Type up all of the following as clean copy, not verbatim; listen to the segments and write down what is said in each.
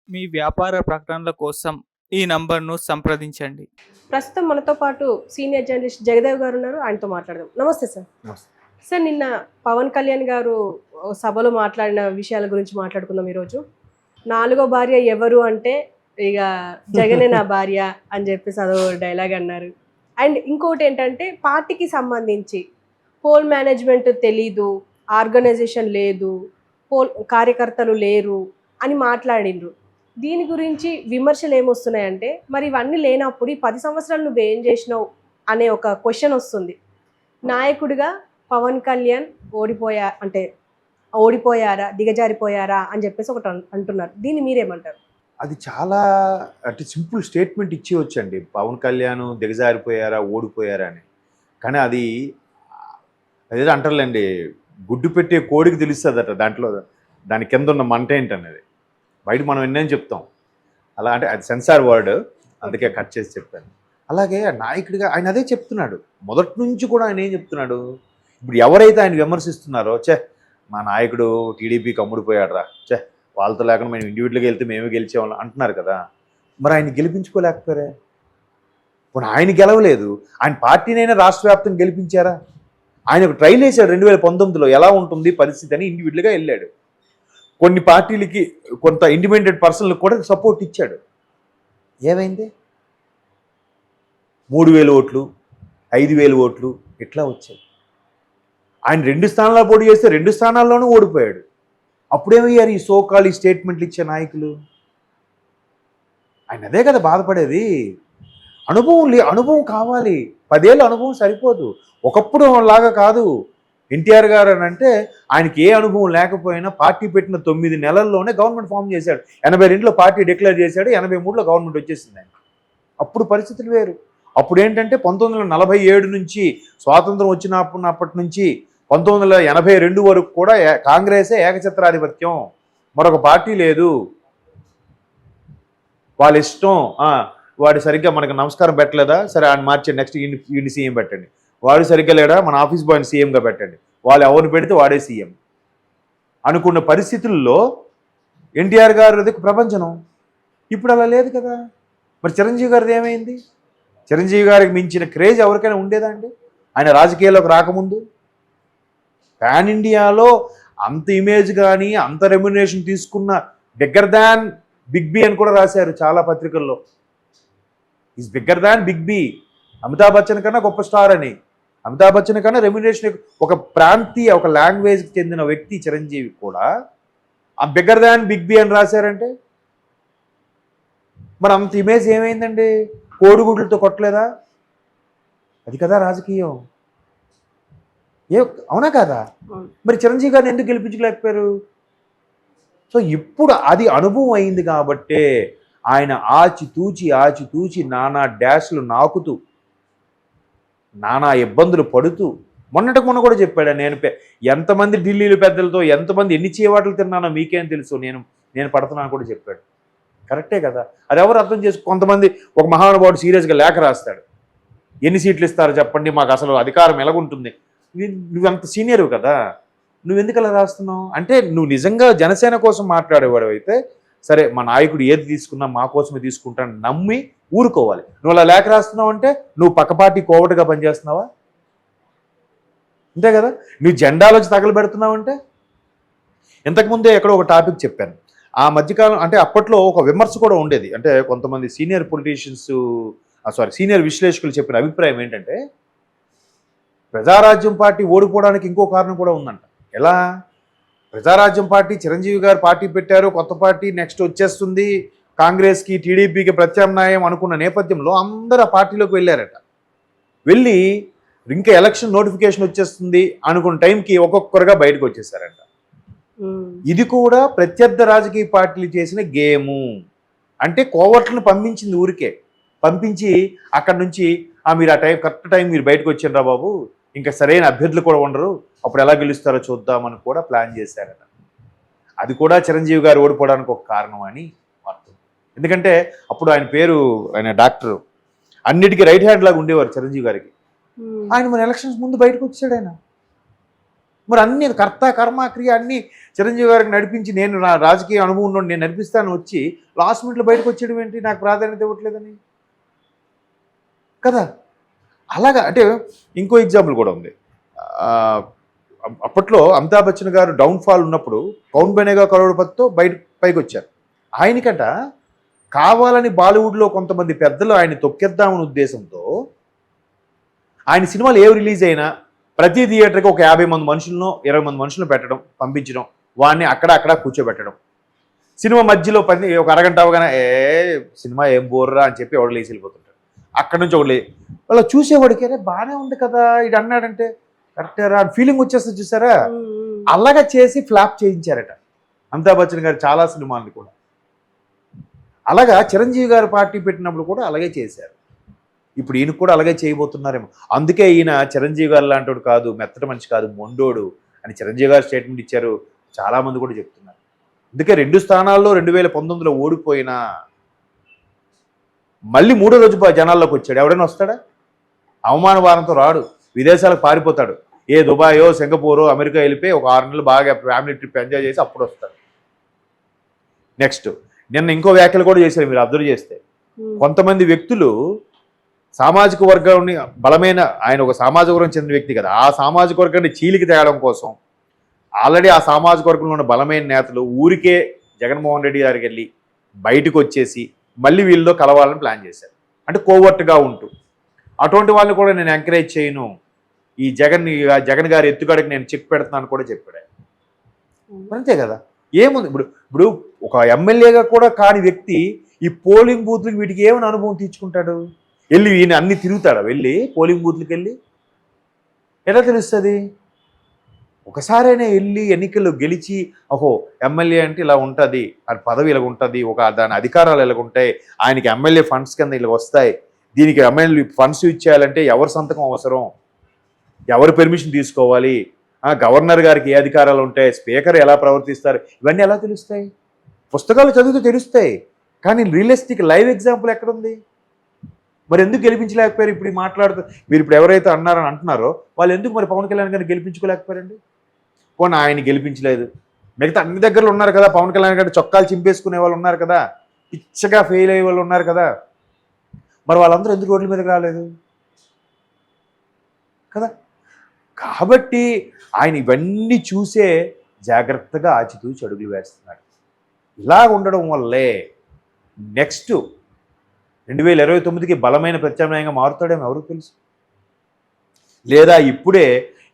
మీ వ్యాపార ప్రకటనల కోసం ఈ నంబర్ను సంప్రదించండి. ప్రస్తుతం మనతో పాటు సీనియర్ జర్నలిస్ట్ జగదేవ్ గారు ఉన్నారు. ఆయనతో మాట్లాడదాం. నమస్తే సార్. నమస్తే. సార్, నిన్న పవన్ కళ్యాణ్ గారు సభలో మాట్లాడిన విషయాల గురించి మాట్లాడుకుందాం ఈరోజు. నాలుగో భార్య ఎవరు అంటే ఇక జగనే నా భార్య అని చెప్పేసి అదో డైలాగ్ అన్నారు. అండ్ ఇంకోటి ఏంటంటే పార్టీకి సంబంధించి పోల్ మేనేజ్మెంట్ తెలీదు, ఆర్గనైజేషన్ లేదు, కార్యకర్తలు లేరు అని మాట్లాడిండ్రు. దీని గురించి విమర్శలు ఏమొస్తున్నాయంటే, మరి ఇవన్నీ లేనప్పుడు ఈ 10 సంవత్సరాలు నువ్వేం చేసినావు అనే ఒక క్వశ్చన్ వస్తుంది. నాయకుడిగా పవన్ కళ్యాణ్ ఓడిపోయారా, దిగజారిపోయారా అని చెప్పేసి ఒకటి అంటున్నారు. దీన్ని మీరేమంటారు? అది చాలా అంటే సింపుల్ స్టేట్మెంట్ ఇచ్చేయొచ్చండి. పవన్ కళ్యాణ్ దిగజారిపోయారా, ఓడిపోయారా అని. కానీ అది అదేదో అంటారులేండి, గుడ్డు పెట్టే కోడికి తెలుస్తుందట దాంట్లో దాని కింద ఉన్న మంట ఏంటనేది. బయట మనం ఎన్నేం చెప్తాం, అలా అంటే అది సెన్సార్ వర్డ్, అందుకే కట్ చేసి చెప్పాను. అలాగే నాయకుడిగా ఆయన అదే చెప్తున్నాడు మొదటి నుంచి కూడా. ఆయన ఏం చెప్తున్నాడు, ఇప్పుడు ఎవరైతే ఆయన విమర్శిస్తున్నారో, మా నాయకుడు టీడీపీకి అమ్ముడిపోయాడు రా, వాళ్ళతో లేకుండా మేము ఇండివిజువల్గా వెళ్తే మేమే గెలిచేవాళ్ళం అంటున్నారు కదా. మరి ఆయన గెలిపించుకోలేకపోయారే? ఇప్పుడు ఆయన గెలవలేదు, ఆయన పార్టీనైనా రాష్ట్ర వ్యాప్తంగా గెలిపించారా? ఆయన ఒక ట్రైల్ వేసాడు 2019లో ఎలా ఉంటుంది పరిస్థితి అని, ఇండివిజువల్గా వెళ్ళాడు. కొన్ని పార్టీలకి కొంత ఇండిపెండెంట్ పర్సన్లకు కూడా సపోర్ట్ ఇచ్చాడు. ఏమైంది? 3000 ఓట్లు, 5000 ఓట్లు ఇట్లా వచ్చాయి. ఆయన 2 స్థానాల్లో పోటీ చేస్తే 2 స్థానాల్లోనూ ఓడిపోయాడు. అప్పుడేమయ్యారు ఈ సోకాల్ ఈ స్టేట్మెంట్లు ఇచ్చే నాయకులు? ఆయన అదే కదా బాధపడేది. అనుభవం కావాలి. 10 ఏళ్ళ అనుభవం సరిపోదు. ఒకప్పుడు లాగా కాదు. ఎన్టీఆర్ గారు అని అంటే ఆయనకి ఏ అనుభవం లేకపోయినా పార్టీ పెట్టిన 9 నెలల్లోనే గవర్నమెంట్ ఫామ్ చేశాడు. 82లో పార్టీ డిక్లేర్ చేశాడు, 83లో గవర్నమెంట్ వచ్చేసింది ఆయన. అప్పుడు పరిస్థితులు వేరు. అప్పుడు ఏంటంటే 1947 నుంచి స్వాతంత్రం వచ్చినప్పటి నుంచి 1982 వరకు కూడా కాంగ్రెసే ఏకఛత్రాధిపత్యం, మరొక పార్టీ లేదు. వాళ్ళ ఇష్టం. వాడు సరిగ్గా మనకు నమస్కారం పెట్టలేదా, సరే ఆయన మార్చండి, నెక్స్ట్ ఈయన సీఎం పెట్టండి. వాడు సరిగ్గా లేడా, మన ఆఫీస్ బాయ్ని సీఎంగా పెట్టండి. వాళ్ళు ఎవరిని పెడితే వాడే సీఎం అనుకున్న పరిస్థితుల్లో ఎన్టీఆర్ గారిది ప్రపంచం. ఇప్పుడు అలా లేదు కదా. మరి చిరంజీవి గారిది ఏమైంది? చిరంజీవి గారికి మించిన క్రేజ్ ఎవరికైనా ఉండేదా అండి ఆయన రాజకీయాల్లోకి రాకముందు? పాన్ ఇండియాలో అంత ఇమేజ్ కానీ అంత రెమ్యునరేషన్ తీసుకున్న బిగ్గర్ దాన్ బిగ్ బి అని కూడా రాశారు చాలా పత్రికల్లో. Is bigger than Big B. Amitabh Bachchan కన్నా గొప్ప స్టార్ అని. అమితాబ్ బచ్చన్ కన్నా రెమ్యునరేషన్ ఒక ప్రాంతీయ ఒక లాంగ్వేజ్కి చెందిన వ్యక్తి చిరంజీవి కూడా ఆ బిగ్గర్ దాన్ బిగ్ బి అని రాశారంటే మరి అంత ఇమేజ్ ఏమైందండి? కోడిగుడ్లతో కొట్టలేదా? అది కదా రాజకీయం. అవునా కదా? మరి చిరంజీవి గారిని ఎందుకు గెలిపించలేకపోయారు? సో ఇప్పుడు అది అనుభవం అయింది కాబట్టే ఆయన ఆచితూచి నానా డాష్లు నాకుతూ నానా ఇబ్బందులు పడుతూ మొన్న కూడా చెప్పాడు, నేను ఎంతమంది ఢిల్లీలో పెద్దలతో ఎంతమంది ఎన్ని చేవాట్లు తిన్నానో మీకేం తెలుసు, నేను పడుతున్నాను కూడా చెప్పాడు. కరెక్టే కదా. అది ఎవరు అర్థం కొంతమంది ఒక మహానుభావుడు సీరియస్గా లేఖ రాస్తాడు, ఎన్ని సీట్లు ఇస్తారో చెప్పండి, మాకు అసలు అధికారం ఎలాగుంటుంది. నువ్వంత సీనియర్ కదా, నువ్వెందుకు అలా రాస్తున్నావు అంటే, నువ్వు నిజంగా జనసేన కోసం మాట్లాడేవాడు అయితే సరే, మా నాయకుడు ఏది తీసుకున్నా మా కోసమే తీసుకుంటాను నమ్మి ఊరుకోవాలి. నువ్వు అలా లేఖ రాస్తున్నావు అంటే నువ్వు పక్క పార్టీ కోవటగా పనిచేస్తున్నావా? అంతే కదా. నువ్వు జెండాలో తగలబెడుతున్నావు అంటే. ఇంతకుముందే ఎక్కడో ఒక టాపిక్ చెప్పాను. ఆ మధ్యకాలం అంటే అప్పట్లో ఒక విమర్శ కూడా ఉండేది. అంటే కొంతమంది సీనియర్ విశ్లేషకులు చెప్పిన అభిప్రాయం ఏంటంటే, ప్రజారాజ్యం పార్టీ ఓడిపోవడానికి ఇంకో కారణం కూడా ఉందంట. ఎలా? ప్రజారాజ్యం పార్టీ చిరంజీవి గారు పార్టీ పెట్టారు, కొత్త పార్టీ నెక్స్ట్ వచ్చేస్తుంది, కాంగ్రెస్కి టీడీపీకి ప్రత్యామ్నాయం అనుకున్న నేపథ్యంలో అందరూ ఆ పార్టీలోకి వెళ్ళారట. వెళ్ళి ఇంకా ఎలక్షన్ నోటిఫికేషన్ వచ్చేస్తుంది అనుకున్న టైంకి ఒక్కొక్కరుగా బయటకు వచ్చేసారంట. ఇది కూడా ప్రత్యర్థ రాజకీయ పార్టీలు చేసిన గేము. అంటే కోవట్లను పంపించింది ఊరికే, పంపించి అక్కడి నుంచి మీరు ఆ కరెక్ట్ టైం మీరు బయటకు వచ్చారా బాబు, ఇంకా సరైన అభ్యర్థులు కూడా ఉండరు, అప్పుడు ఎలా గెలుస్తారో చూద్దామని కూడా ప్లాన్ చేశారట. అది కూడా చిరంజీవి గారు ఓడిపోవడానికి ఒక కారణం అని అర్థం. ఎందుకంటే అప్పుడు ఆయన డాక్టర్, అన్నిటికీ రైట్ హ్యాండ్ లాగా ఉండేవారు చిరంజీవి గారికి. ఆయన మన ఎలక్షన్స్ ముందు బయటకు వచ్చాడు. ఆయన మరి అన్ని కర్త కర్మ క్రియ అన్నీ చిరంజీవి గారికి నడిపించి నేను నా రాజకీయ అనుభవం ఉన్నోడు నేను నడిపిస్తాను వచ్చి లాస్ట్ మినిట్లో బయటకు వచ్చేయడం ఏంటి, నాకు ప్రాధాన్యత ఇవ్వట్లేదని కదా. అలాగా అంటే ఇంకో ఎగ్జాంపుల్ కూడా ఉంది. అప్పట్లో అమితాబ్ బచ్చన్ గారు డౌన్ఫాల్ ఉన్నప్పుడు కౌన్ బనేగా కరోడ్పతితో పైకి వచ్చారు. ఆయనకట కావాలని బాలీవుడ్లో కొంతమంది పెద్దలు ఆయన తొక్కేద్దామని ఉద్దేశంతో ఆయన సినిమాలు ఏవి రిలీజ్ అయినా ప్రతి థియేటర్కి ఒక 50 మంది మనుషులను 20 మంది మనుషులను పెట్టడం, పంపించడం, వాడిని అక్కడ కూర్చోబెట్టడం. సినిమా మధ్యలో ఒక అరగంట అవగానే సినిమా ఏం బోర్రా అని చెప్పి ఎవడు లేచి వెళ్ళిపోతుంటాడు. అక్కడి నుంచి ఒకటి వాళ్ళ చూసేవాడికి అరే బాగానే ఉంది కదా ఇది అన్నాడంటే కరెక్టరా ఫీలింగ్ వచ్చేస్తుంది చూసారా. అలాగా చేసి ఫ్లాప్ చేయించారట అమితాబ్ బచ్చన్ గారు చాలా సినిమాల్ని కూడా. అలాగా చిరంజీవి గారు పార్టీ పెట్టినప్పుడు కూడా అలాగే చేశారు. ఇప్పుడు ఈయన కూడా అలాగే చేయబోతున్నారేమో. అందుకే ఈయన చిరంజీవి గారు లాంటోడు కాదు, మెత్తటి మనిషి కాదు, మొండోడు అని చిరంజీవి గారు స్టేట్మెంట్ ఇచ్చారు. చాలామంది కూడా చెప్తున్నారు. అందుకే 2 స్థానాల్లో 2019లో ఓడిపోయినా మళ్ళీ 3వ రోజు జనాల్లోకి వచ్చాడు. ఎవడైనా వస్తాడా? అవమాన వారంతో రాడు, విదేశాలకు పారిపోతాడు. ఏ దుబాయో సింగపూరో అమెరికా వెళ్ళిపోయి ఒక 6 నెలలు బాగా ఫ్యామిలీ ట్రిప్ ఎంజాయ్ చేసి అప్పుడు వస్తాడు. నెక్స్ట్ నిన్న ఇంకో వ్యాఖ్యలు కూడా చేశారు మీరు అబ్జర్వ్ చేస్తే. కొంతమంది వ్యక్తులు సామాజిక వర్గాన్ని బలమైన ఆయన ఒక సామాజిక వర్గం చెందిన వ్యక్తి కదా, ఆ సామాజిక వర్గాన్ని చీలికి తేయడం కోసం ఆల్రెడీ ఆ సామాజిక వర్గంలో ఉన్న బలమైన నేతలు ఊరికే జగన్మోహన్ రెడ్డి గారికి వెళ్ళి బయటకు వచ్చేసి మళ్ళీ వీళ్ళతో కలవాలని ప్లాన్ చేశారు. అంటే కోవర్ట్గా ఉంటూ అటువంటి వాళ్ళని కూడా నేను ఎంకరేజ్ చేయను, ఈ జగన్ గారి ఎత్తుగడకి నేను చెక్ పెడుతున్నాను కూడా చెప్పాడు. అంతే కదా. ఏముంది ఇప్పుడు ఒక ఎమ్మెల్యేగా కూడా కాని వ్యక్తి ఈ పోలింగ్ బూత్లకి వీటికి ఏమైనా అనుభవం తీర్చుకుంటాడు? వెళ్ళి ఈయన అన్ని తిరుగుతాడా? వెళ్ళి పోలింగ్ బూత్లకి వెళ్ళి ఎలా తెలుస్తుంది? ఒకసారైనా వెళ్ళి ఎన్నికల్లో గెలిచి ఓహో ఎమ్మెల్యే అంటే ఇలా ఉంటుంది, అది పదవి ఇలా ఉంటుంది, దాని అధికారాలు ఇలా ఉంటాయి, ఆయనకి ఎమ్మెల్యే ఫండ్స్ కింద ఇలా వస్తాయి, దీనికి ఎమ్మెల్యే ఫండ్స్ ఇచ్చేయాలంటే ఎవరి సంతకం అవసరం, ఎవరు పెర్మిషన్ తీసుకోవాలి, గవర్నర్ గారికి ఏ అధికారాలు ఉంటాయి, స్పీకర్ ఎలా ప్రవర్తిస్తారు, ఇవన్నీ ఎలా తెలుస్తాయి? పుస్తకాలు చదివితే తెలుస్తాయి. కానీ రియలిస్టిక్ లైవ్ ఎగ్జాంపుల్ ఎక్కడుంది? మరి ఎందుకు గెలిపించలేకపోయారు? ఇప్పుడు మాట్లాడుతూ మీరు ఇప్పుడు ఎవరైతే అన్నారని అంటున్నారో వాళ్ళు ఎందుకు మరి పవన్ కళ్యాణ్ గారిని గెలిపించుకోలేకపోయారండి? పోనీ ఆయన గెలిపించలేదు, మిగతా అన్ని దగ్గరలో ఉన్నారు కదా. పవన్ కళ్యాణ్ గారి చొక్కాలు చింపేసుకునే వాళ్ళు ఉన్నారు కదా, పిచ్చగా ఫెయిల్ అయ్యే వాళ్ళు ఉన్నారు కదా. మరి వాళ్ళందరూ ఎందుకు రోడ్ల మీదకి రాలేదు కదా? కాబట్టి ఆయన ఇవన్నీ చూసే జాగ్రత్తగా ఆచితూచి అడుగులు వేస్తున్నాడు. ఇలా ఉండడం వల్లే నెక్స్ట్ 2029కి బలమైన ప్రత్యామ్నాయంగా మారుతాడేమో ఎవరికి తెలుసు. లేదా ఇప్పుడే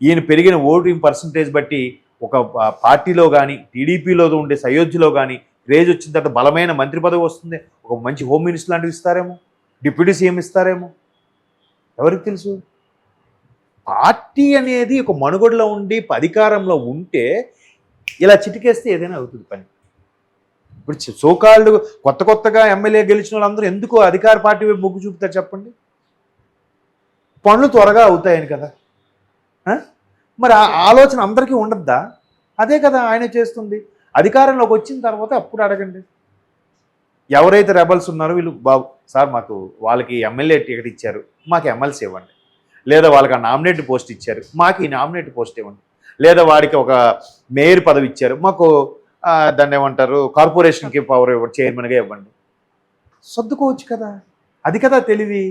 ఈయన పెరిగిన ఓటింగ్ పర్సంటేజ్ బట్టి ఒక పార్టీలో కానీ టీడీపీలో ఉండే సయోధ్యలో కానీ క్రేజ్ వచ్చిన తర్వాత బలమైన మంత్రి పదవి వస్తుంది, ఒక మంచి హోమ్ మినిస్టర్ లాంటివి ఇస్తారేమో, డిప్యూటీ సీఎం ఇస్తారేమో, ఎవరికి తెలుసు. పార్టీ అనేది ఒక మనుగడలో ఉండి అధికారంలో ఉంటే ఇలా చిటికేస్తే ఏదైనా అవుతుంది పని. ఇప్పుడు సోకాళ్ళు కొత్తగా ఎమ్మెల్యే గెలిచిన వాళ్ళందరూ ఎందుకు అధికార పార్టీ వైపు మొగ్గు చూపుతారు చెప్పండి? పనులు త్వరగా అవుతాయని కదా. మరి ఆ ఆలోచన అందరికీ ఉండద్దా? అదే కదా ఆయన చేస్తుంది. అధికారంలోకి వచ్చిన తర్వాత అప్పుడు అడగండి. ఎవరైతే రెబల్స్ ఉన్నారో వీళ్ళు బాబు సార్ మాకు వాళ్ళకి ఎమ్మెల్యే టికెట్ ఇచ్చారు, మాకు ఎమ్మెల్సీ ఇవ్వండి, లేదా వాళ్ళకి ఆ నామినేట్ పోస్ట్ ఇచ్చారు, మాకు ఈ నామినేట్ పోస్ట్ ఇవ్వండి, లేదా వాడికి ఒక మేయర్ పదవి ఇచ్చారు, మాకు దాన్ని ఏమంటారు కార్పొరేషన్కి పవర్ చైర్మన్గా ఇవ్వండి. సర్దుకోవచ్చు కదా. అది కదా తెలివి.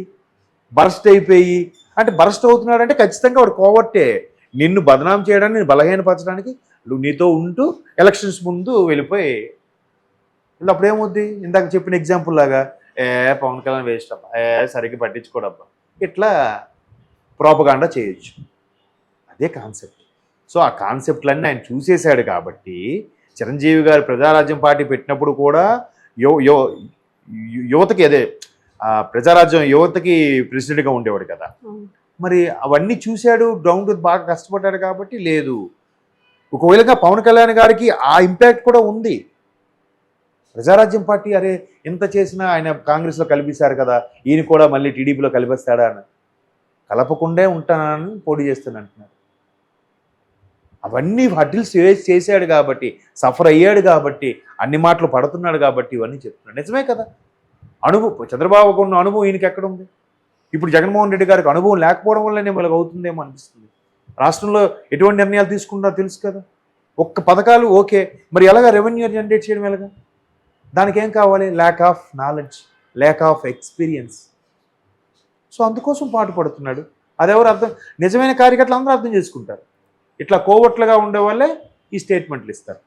బరస్ట్ అయిపోయి అంటే బరస్ట్ అవుతున్నాడు అంటే ఖచ్చితంగా వాడు కోవట్టే. నిన్ను బదనాం చేయడానికి, నేను బలహీనపరచడానికి నువ్వు నీతో ఉంటూ ఎలక్షన్స్ ముందు వెళ్ళిపోయి వీళ్ళు అప్పుడేమవుద్ది? ఇందాక చెప్పిన ఎగ్జాంపుల్ లాగా పవన్ కళ్యాణ్ వేస్ట్ అబ్బా, సరిగ్గా పట్టించుకోడబ్బా, ఇట్లా ప్రోపగాండా చేయొచ్చు. అదే కాన్సెప్ట్. సో ఆ కాన్సెప్ట్లన్నీ ఆయన చూసేశాడు కాబట్టి చిరంజీవి గారు ప్రజారాజ్యం పార్టీ పెట్టినప్పుడు కూడా యువతకి అదే ప్రజారాజ్యం యువతకి ప్రెసిడెంట్గా ఉండేవాడు కదా. మరి అవన్నీ చూశాడు, గ్రౌండ్ బాగా కష్టపడ్డాడు కాబట్టి లేదు. ఒకవేళగా పవన్ కళ్యాణ్ గారికి ఆ ఇంపాక్ట్ కూడా ఉంది. ప్రజారాజ్యం పార్టీ అరే ఇంత చేసినా ఆయన కాంగ్రెస్లో కలిపేశారు కదా, ఈయన కూడా మళ్ళీ టీడీపీలో కలిపేస్తాడా అని, కలపకుండే ఉంటానని పోటీ చేస్తాను అంటున్నాడు. అవన్నీ హడ్డిల్స్ చేశాడు కాబట్టి, సఫర్ అయ్యాడు కాబట్టి, అన్ని మాటలు పడుతున్నాడు కాబట్టి ఇవన్నీ చెప్తున్నాడు. నిజమే కదా. అనుభవం చంద్రబాబుకు ఉన్న అనుభవం ఈయనకి ఎక్కడుంది? ఇప్పుడు జగన్మోహన్ రెడ్డి గారికి అనుభవం లేకపోవడం వల్లనే మనకు అవుతుందేమో అనిపిస్తుంది. రాష్ట్రంలో ఎటువంటి నిర్ణయాలు తీసుకుంటారో తెలుసు కదా. ఒక్క పథకాలు ఓకే, మరి ఎలాగా రెవెన్యూ జనరేట్ చేయడం ఎలాగా? దానికి ఏం కావాలి? Lack of knowledge, lack of experience. So అందుకోసం పాటు పడుతున్నాడు. అదెవరు అర్థం, నిజమైన కార్యకర్తలు అందరూ అర్థం చేసుకుంటారు. ఇట్లా కోవట్లుగా ఉండే వాళ్ళే ఈ స్టేట్మెంట్లు ఇస్తారు.